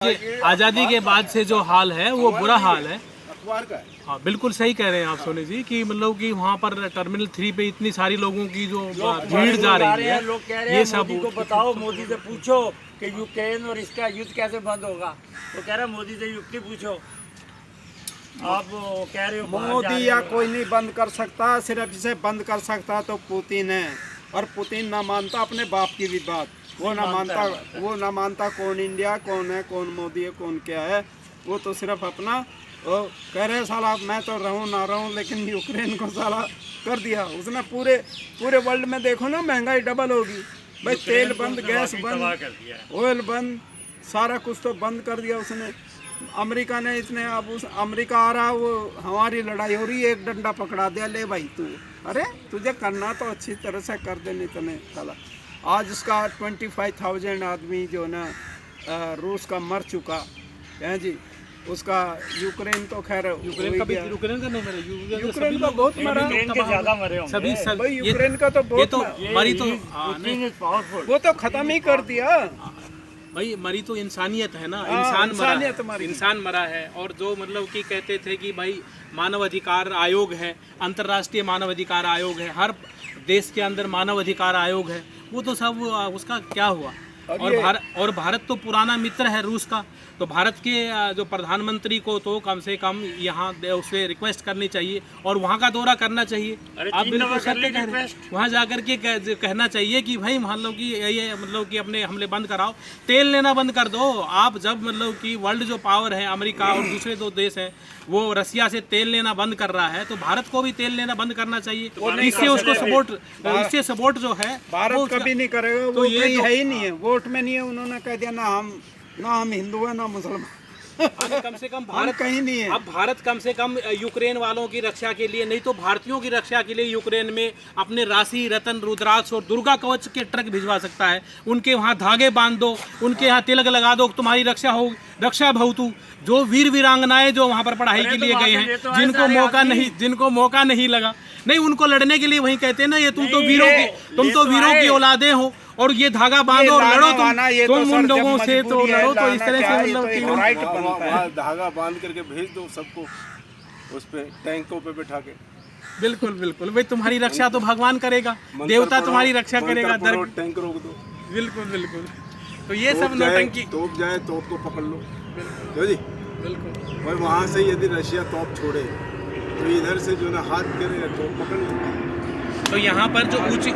आज़ादी के बाद से जो हाल है वो बुरा हाल है। अखबार का है। हाँ बिल्कुल सही कह रहे हैं आप सोनी जी कि मतलब कि वहाँ पर टर्मिनल 3 पे इतनी सारी लोगों की जो भीड़ जा रही है, लोग कह रहे ये हैं सब मोदी को बताओ, मोदी से पूछो कि यूक्रेन और इसका युद्ध कैसे बंद होगा। तो कह रहा है मोदी से युक्ति पूछो। आप कह रहे हो मोदी या कोई नहीं बंद कर सकता, सिर्फ इसे बंद कर सकता तो पुतिन है। और पुतिन ना मानता अपने बाप की भी बात, वो ना मानता कौन इंडिया कौन है, कौन मोदी है, कौन क्या है। वो तो सिर्फ अपना वो कह रहे साला मैं तो रहूं ना रहूं, लेकिन यूक्रेन को साला कर दिया उसने। पूरे वर्ल्ड में देखो ना, महंगाई डबल होगी भाई। तेल बंद, गैस बंद, ऑयल बंद, सारा कुछ तो बंद कर दिया उसने। अमेरिका ने इतने, अब उस अमेरिका आ रहा, वो हमारी लड़ाई हो रही है, एक डंडा पकड़ा दिया, ले भाई तू, अरे तुझे करना तो अच्छी तरह से कर दे, नहीं तो नहीं साला। आज उसका 25,000 आदमी जो ना रूस का मर चुका है जी। उसका यूक्रेन तो खैर यूक्रेन का नहीं मरे, यूक्रेन का बहुत मरा, ज्यादा मरे होंगे। सभी यूक्रेन का तो बहुत मरी तो वो तो खत्म ही कर दिया भाई। मरी तो इंसानियत है ना, इंसान मरा है। और जो मतलब कि कहते थे कि भाई मानव अधिकार आयोग है, अंतर्राष्ट्रीय मानव अधिकार आयोग है, हर देश के अंदर मानव अधिकार आयोग है, वो तो सब उसका क्या हुआ। और भारत तो पुराना मित्र है रूस का, तो भारत के जो प्रधानमंत्री को तो कम से कम यहाँ उससे रिक्वेस्ट करनी चाहिए और वहाँ का दौरा करना चाहिए। आप बिल्कुल सत्य कह रहे हैं, वहाँ जाकर के कहना चाहिए कि भाई मतलब कि ये मतलब कि अपने हमले बंद कराओ, तेल लेना बंद कर दो। आप जब मतलब कि वर्ल्ड जो पावर है अमेरिका और दूसरे दो देश हैं वो रसिया से तेल लेना बंद कर रहा है, तो भारत को भी तेल लेना बंद करना चाहिए। इससे उसको सपोर्ट जो है भारत कभी नहीं करेगा। वो ये है ही नहीं है, वोट में नहीं है। उन्होंने कह दिया ना हम हिंदू है ना मुसलमान। कम से कम भारत कहीं नहीं है। अब भारत कम से कम यूक्रेन वालों की रक्षा के लिए नहीं तो भारतीयों की रक्षा के लिए यूक्रेन में अपने राशि, रतन, रुद्राक्ष और दुर्गा कवच के ट्रक भिजवा सकता है। उनके वहाँ धागे बांध दो, उनके यहाँ तिलक लगा दो, तुम्हारी रक्षा हो, रक्षा भवतु। जो वीर वीरांगनाएं जो वहाँ पर पढ़ाई के लिए गए हैं, जिनको मौका नहीं लगा, नहीं उनको लड़ने के लिए वही कहते हैं ना, ये तुम तो वीरों की औलादे हो और ये धागा बांधो और लड़ो तुम उन लोगों से तो लड़ो। तो इस तरह से मतलब धागा बांध करके भेज दो सबको उस पे, टैंकों पे बैठा के। बिल्कुल भाई, तुम्हारी रक्षा तो भगवान करेगा, देवता तुम्हारी रक्षा करेगा। टैंक रोक दो। बिल्कुल। तो ये सब नौटंकी। तोप जाए तोप को पकड़ लो जी। बिल्कुल। और वहाँ से यदि रशिया तोप छोड़े तो इधर से जो ना हाथ करे तोप पकड़ लो। तो यहाँ पर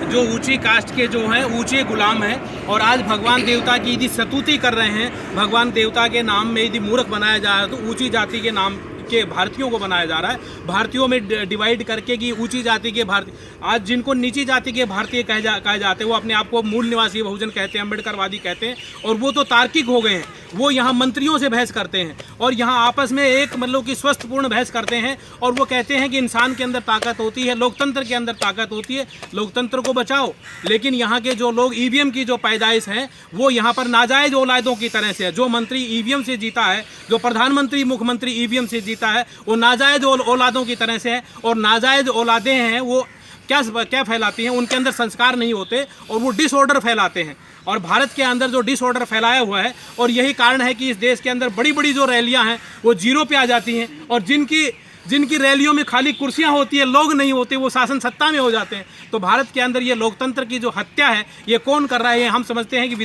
जो ऊंची कास्ट के जो हैं ऊंचे गुलाम हैं और आज भगवान देवता की यदि सतुति कर रहे हैं, भगवान देवता के नाम में यदि मूर्ख बनाया जा रहा है, तो ऊंची जाति के नाम के भारतीयों को बनाया जा रहा है। भारतीयों में डिवाइड करके कि ऊंची जाति के भारतीय, आज जिनको नीची जाति के भारतीय कहे जाते हैं वो अपने आप को मूल निवासी बहुजन कहते हैं, अम्बेडकरवादी कहते हैं। और वो तो तार्किक हो गए हैं, वो यहाँ मंत्रियों से बहस करते हैं और यहाँ आपस में एक मतलब कि स्वस्थपूर्ण बहस करते हैं। और वो कहते हैं कि इंसान के अंदर ताकत होती है, लोकतंत्र के अंदर ताकत होती है, लोकतंत्र को बचाओ। लेकिन यहाँ के जो लोग ईवीएम की जो पैदाइश हैं वो यहाँ पर नाजायज औलादों की तरह से है। जो मंत्री ईवीएम से जीता है, जो प्रधानमंत्री मुख्यमंत्री ईवीएम से जीता है, वो नाजायज औलादों की तरह से है। और नाजायज औलादें हैं वो क्या फैलाती हैं, उनके अंदर संस्कार नहीं होते और वो डिसऑर्डर फैलाते हैं। और भारत के अंदर जो डिसऑर्डर फैलाया हुआ है, और यही कारण है कि इस देश के अंदर बड़ी बड़ी जो रैलियां हैं वो जीरो पे आ जाती हैं और जिनकी रैलियों में खाली कुर्सियां होती है, लोग नहीं होते, वो शासन सत्ता में हो जाते हैं। तो भारत के अंदर ये लोकतंत्र की जो हत्या है ये कौन कर रहा है? हम समझते हैं कि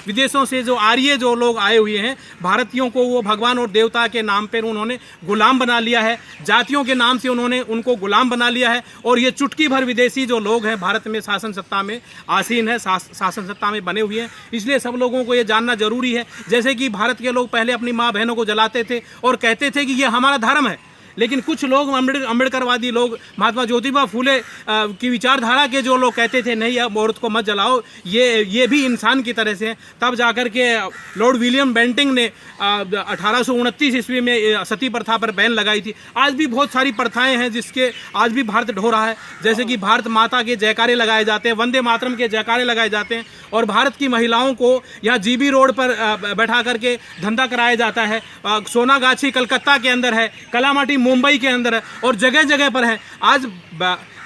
विदेशों से जो आर्य जो लोग आए हुए हैं, भारतीयों को वो भगवान और देवता के नाम पर उन्होंने गुलाम बना लिया है, जातियों के नाम से उन्होंने उनको गुलाम बना लिया है। और ये चुटकी भर विदेशी जो लोग हैं भारत में शासन सत्ता में आसीन है, शासन सत्ता में बने हुए हैं। इसलिए सब लोगों को ये जानना जरूरी है। जैसे कि भारत के लोग पहले अपनी माँ बहनों को जलाते थे और कहते थे कि ये हमारा धर्म है, लेकिन कुछ लोग अम्बेडकरवादी लोग, महात्मा ज्योतिबा फूले की विचारधारा के जो लोग कहते थे नहीं अब औरत को मत जलाओ, ये भी इंसान की तरह से है। तब जाकर के लॉर्ड विलियम बेंटिंग ने 1829 ईस्वी में सती प्रथा पर बैन लगाई थी। आज भी बहुत सारी प्रथाएं हैं जिसके आज भी भारत ढो रहा है। जैसे कि भारत माता के जयकारे लगाए जाते हैं, वंदे मातरम के जयकारे लगाए जाते हैं और भारत की महिलाओं को यहाँ जीबी रोड पर बैठा करके धंधा कराया जाता है। सोनागाछी कलकत्ता के अंदर है, कलामाटी मुंबई के अंदर है और जगह जगह पर है।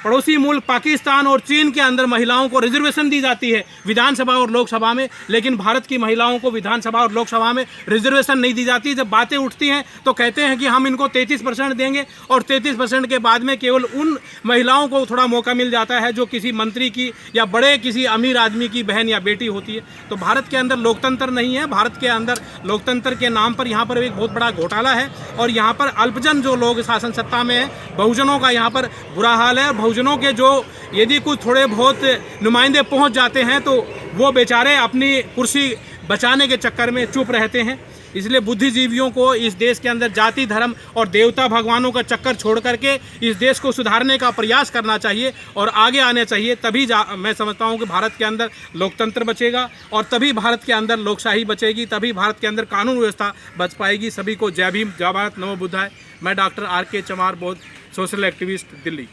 पड़ोसी मुल्क पाकिस्तान और चीन के अंदर महिलाओं को रिजर्वेशन दी जाती है विधानसभा और लोकसभा में, लेकिन भारत की महिलाओं को विधानसभा और लोकसभा में रिजर्वेशन नहीं दी जाती। जब बातें उठती हैं तो कहते हैं कि हम इनको 33% देंगे और 33% के बाद में केवल उन महिलाओं को थोड़ा मौका मिल जाता है जो किसी मंत्री की या बड़े किसी अमीर आदमी की बहन या बेटी होती है। तो भारत के अंदर लोकतंत्र नहीं है। भारत के अंदर लोकतंत्र के नाम पर यहाँ पर एक बहुत बड़ा घोटाला है और यहाँ पर अल्पजन जो लोग शासन सत्ता में हैं, बहुजनों का यहाँ पर बुरा हाल है। बहुजनों के जो यदि कुछ थोड़े बहुत नुमाइंदे पहुँच जाते हैं तो वो बेचारे अपनी कुर्सी बचाने के चक्कर में चुप रहते हैं। इसलिए बुद्धिजीवियों को इस देश के अंदर जाति धर्म और देवता भगवानों का चक्कर छोड़ करके इस देश को सुधारने का प्रयास करना चाहिए और आगे आने चाहिए। तभी मैं समझता हूँ कि भारत के अंदर लोकतंत्र बचेगा और तभी भारत के अंदर लोकशाही बचेगी, तभी भारत के अंदर कानून व्यवस्था बच पाएगी। सभी को जय भीम, जय भारत, नमो बुद्धाय। मैं डॉक्टर RK चमार, बहुत सोशल एक्टिविस्ट, दिल्ली।